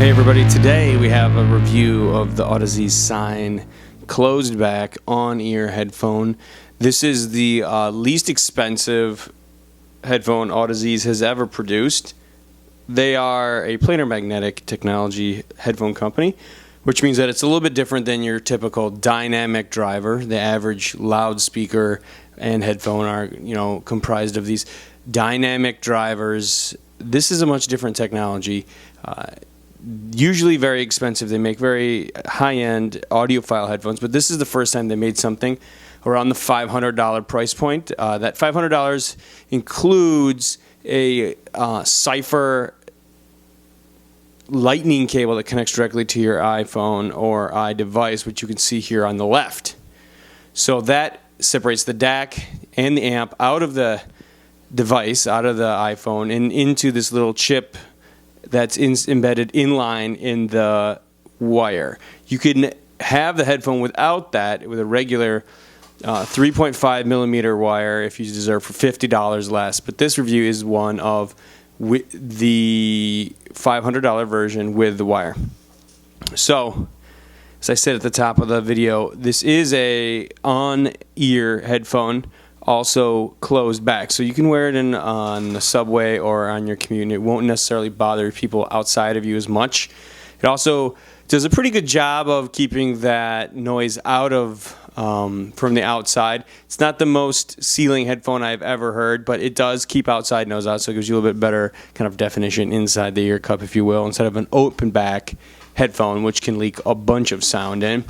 Hey everybody, today we have a review of the Audeze Sine closed back on-ear headphone. This is the least expensive headphone Audeze has ever produced. They are a planar magnetic technology headphone company, which means that it's a little bit different than your typical dynamic driver. The average loudspeaker and headphone are, comprised of these dynamic drivers. This is a much different technology. Usually very expensive. They make very high-end audiophile headphones, but this is the first time they made something around the $500 price point. That $500 includes a Cypher lightning cable that connects directly to your iPhone or iDevice, which you can see here on the left. So that separates the DAC and the amp out of the device, out of the iPhone, and into this little chip that's embedded in line in the wire. You can have the headphone without that, with a regular 3.5 millimeter wire if you deserve for $50 less. But this review is one of the $500 version with the wire. So, as I said at the top of the video, this is a on-ear headphone, also closed back, so you can wear it on the subway or on your commute. It won't necessarily bother people outside of you as much. It also does a pretty good job of keeping that noise out of from the outside. It's not the most ceiling headphone I've ever heard, but it does keep outside noise out, so it gives you a little bit better kind of definition inside the ear cup, if you will, instead of an open back headphone, which can leak a bunch of sound in.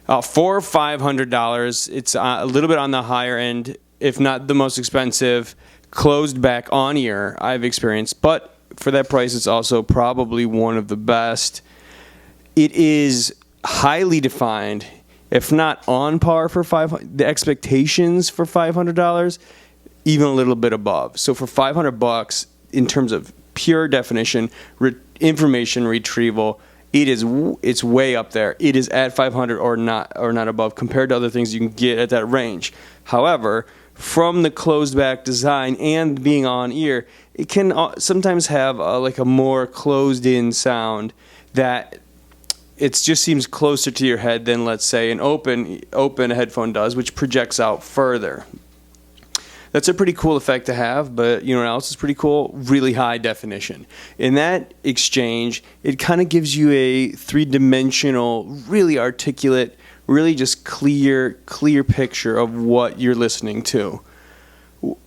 For $500, it's a little bit on the higher end, if not the most expensive closed back on-ear I've experienced. But for that price, it's also probably one of the best. It is highly defined, if not on par for the expectations for $500, even a little bit above. So for $500, in terms of pure definition, information retrieval, it's way up there. It is at 500 or not above compared to other things you can get at that range. However, from the closed back design and being on ear, it can sometimes have like a more closed in sound that it just seems closer to your head than, let's say, an open headphone does, which projects out further. That's a pretty cool effect to have, but you know what else is pretty cool? Really high definition. In that exchange, it kind of gives you a three-dimensional, really articulate, really just clear picture of what you're listening to.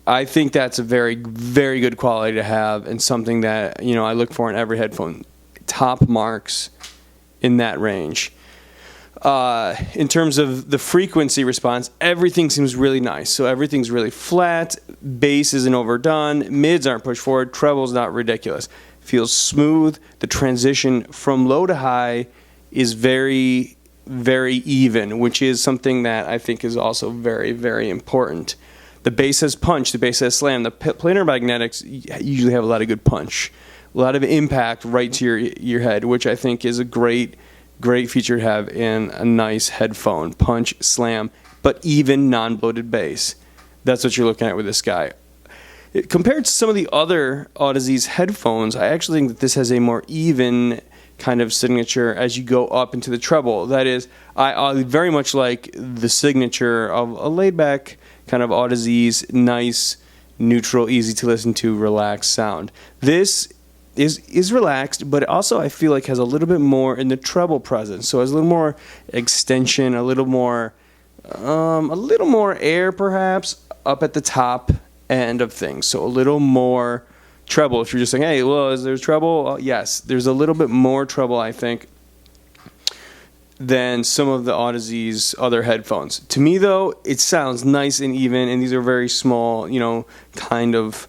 I think that's a very, very good quality to have, and something that I look for in every headphone. Top marks in that range. In terms of the frequency response, everything seems really nice. So everything's really flat, bass isn't overdone, mids aren't pushed forward, treble's not ridiculous. Feels smooth. The transition from low to high is very, very even, which is something that I think is also very, very important. The bass has punch, the bass has slam. The planar magnetics usually have a lot of good punch, a lot of impact right to your head, which I think is a great feature to have in a nice headphone. Punch, slam, but even non-bloated bass. That's what you're looking at with this guy. Compared to some of the other Audeze's headphones, I actually think that this has a more even kind of signature as you go up into the treble. That is, I very much like the signature of a laid-back kind of Audeze's nice, neutral, easy to listen to, relaxed sound. This is relaxed, but also I feel like has a little bit more in the treble presence. So it has a little more extension, a little more air perhaps up at the top end of things. So a little more treble. If you're just saying, hey, well, is there treble? Yes, there's a little bit more treble, I think, than some of the Audeze's other headphones. To me, though, it sounds nice and even, and these are very small, kind of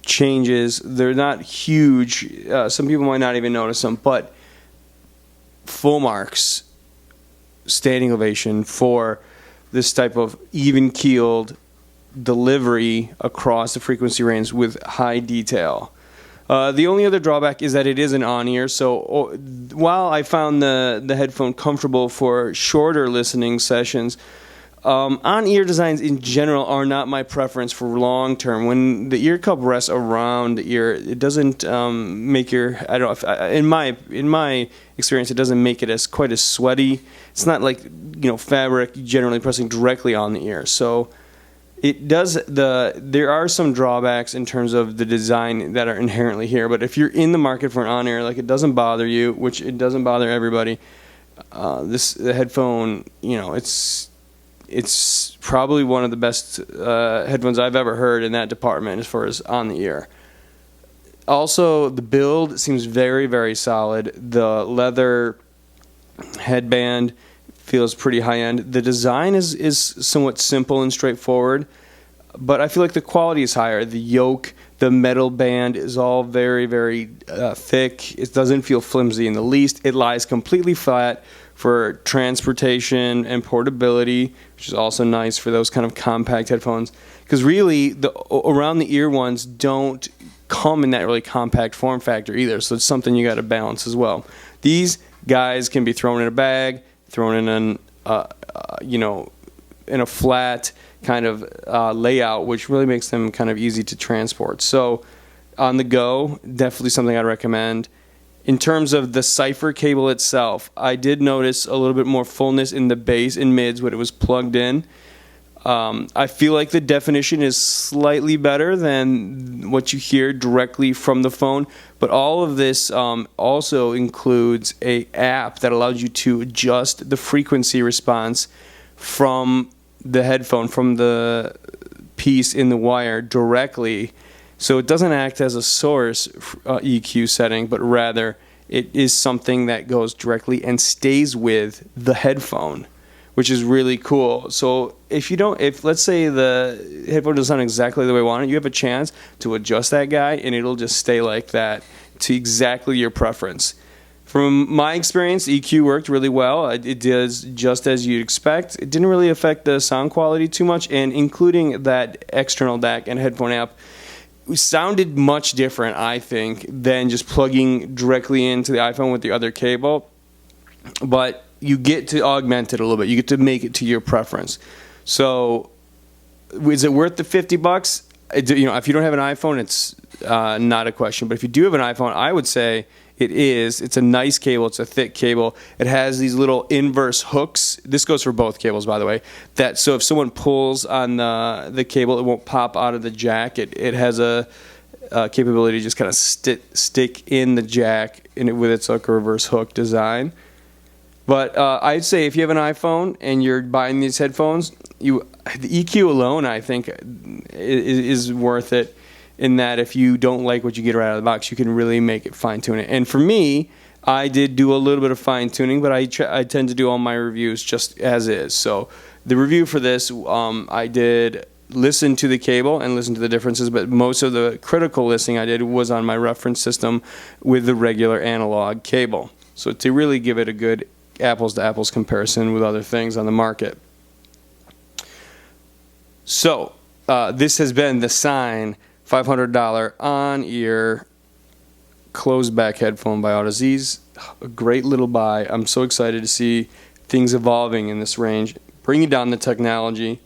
changes. They're not huge. Some people might not even notice them, but full marks, standing ovation for this type of even-keeled delivery across the frequency range with high detail. The only other drawback is that it is an on-ear, so while I found the headphone comfortable for shorter listening sessions, On-ear designs in general are not my preference for long term. When the ear cup rests around the ear, it doesn't make your, I don't know, if, in my experience, it doesn't make it as quite as sweaty. It's not like, fabric generally pressing directly on the ear. So it does there are some drawbacks in terms of the design that are inherently here. But if you're in the market for an on-ear, like, it doesn't bother you, which it doesn't bother everybody, the headphone, it's probably one of the best headphones I've ever heard in that department as far as on the ear. Also, the build seems very, very solid. The leather headband feels pretty high-end. The design is somewhat simple and straightforward, but I feel like the quality is higher. The yoke, the metal band is all very, very thick. It doesn't feel flimsy in the least. It lies completely flat for transportation and portability, which is also nice for those kind of compact headphones. Because really, the around-the-ear ones don't come in that really compact form factor either, so it's something you got to balance as well. These guys can be thrown in a bag, thrown in in a flat kind of layout, which really makes them kind of easy to transport. So on the go, definitely something I'd recommend. In terms of the cipher cable itself, I did notice a little bit more fullness in the bass and mids when it was plugged in. I feel like the definition is slightly better than what you hear directly from the phone, but all of this also includes an app that allows you to adjust the frequency response from the headphone, from the piece in the wire directly. So it doesn't act as a source EQ setting, but rather it is something that goes directly and stays with the headphone, which is really cool. So if let's say the headphone doesn't sound exactly the way you want it, you have a chance to adjust that guy and it'll just stay like that to exactly your preference. From my experience, EQ worked really well. It does just as you'd expect. It didn't really affect the sound quality too much, and including that external DAC and headphone app, sounded much different, I think, than just plugging directly into the iPhone with the other cable. But you get to augment it a little bit. You get to make it to your preference. So, is it worth the $50? If you don't have an iPhone, it's not a question. But if you do have an iPhone, I would say it is. It's a nice cable. It's a thick cable. It has these little inverse hooks. This goes for both cables, by the way. So if someone pulls on the cable, it won't pop out of the jack. It has a capability to just kind of stick in the jack with its like reverse hook design. But I'd say if you have an iPhone and you're buying these headphones, the EQ alone, I think, is worth it. In that if you don't like what you get right out of the box, you can really make it fine-tune it. And for me, I did do a little bit of fine-tuning, but I tend to do all my reviews just as is. So the review for this, I did listen to the cable and listen to the differences, but most of the critical listening I did was on my reference system with the regular analog cable. So to really give it a good apples-to-apples comparison with other things on the market. So this has been the Sine $500 on-ear closed-back headphone by Audeze. A great little buy. I'm so excited to see things evolving in this range, bringing down the technology,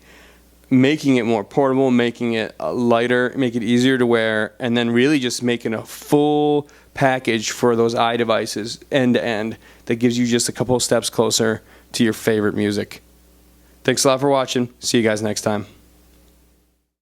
making it more portable, making it lighter, make it easier to wear, and then really just making a full package for those iDevices end-to-end that gives you just a couple of steps closer to your favorite music. Thanks a lot for watching. See you guys next time.